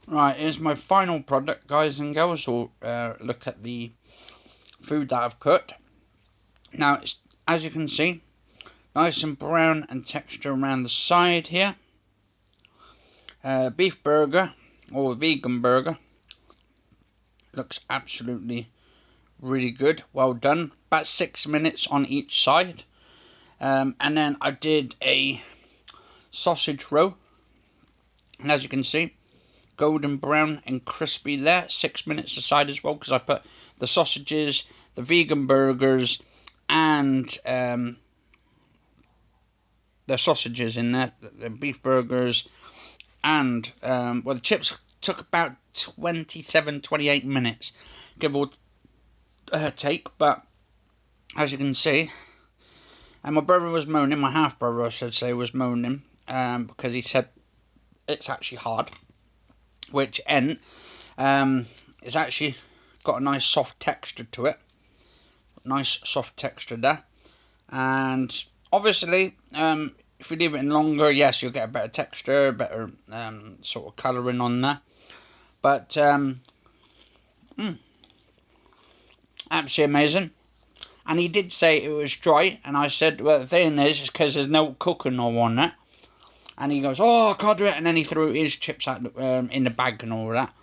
Right, here's my final product, guys and girls. We'll look at the food that I've cooked. Now, it's, as you can see, nice and brown and texture around the side here. Beef burger, or vegan burger. Looks absolutely really good. Well done. About 6 minutes on each side. And then I did a sausage roll. And as you can see, golden brown and crispy there. 6 minutes aside as well, because I put the sausages, the vegan burgers, and the sausages in there, the beef burgers, and well, the chips took about 27-28 minutes, give or take. But as you can see, and my brother was moaning, my half brother I should say, was moaning because he said it's actually hard, which ain't. It's actually got a nice soft texture to it. Nice soft texture there. And obviously, if you leave it in longer, yes, you'll get a better texture, better sort of colouring on there. But absolutely amazing. And he did say it was dry, and I said, well, the thing is because there's no cooking on it. And he goes, oh, I can't do it. And then he threw his chips out in the bag and all that.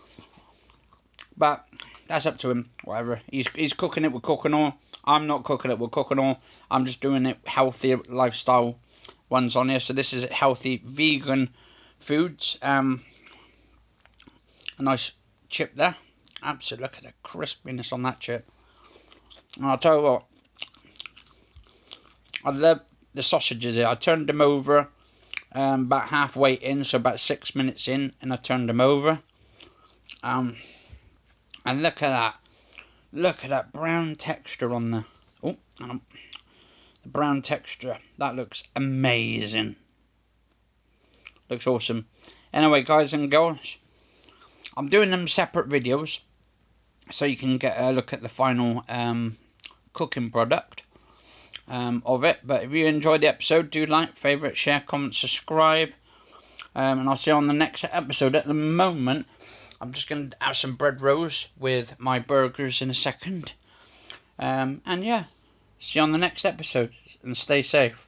But that's up to him, whatever. He's cooking it with coconut oil. I'm not cooking it with coconut oil. I'm just doing it healthy lifestyle ones on here. So this is healthy vegan foods. A nice chip there. Absolutely, look at the crispiness on that chip. And I'll tell you what, I love the sausages here. I turned them over about halfway in, so about 6 minutes in, and I turned them over. And look at that. Look at that brown texture on the... Oh, the brown texture. That looks amazing. Looks awesome. Anyway, guys and girls, I'm doing them separate videos, so you can get a look at the final cooking product of it. But if you enjoyed the episode, do like, favourite, share, comment, subscribe. And I'll see you on the next episode. At the moment, I'm just going to have some bread rolls with my burgers in a second. And yeah, see you on the next episode, and stay safe.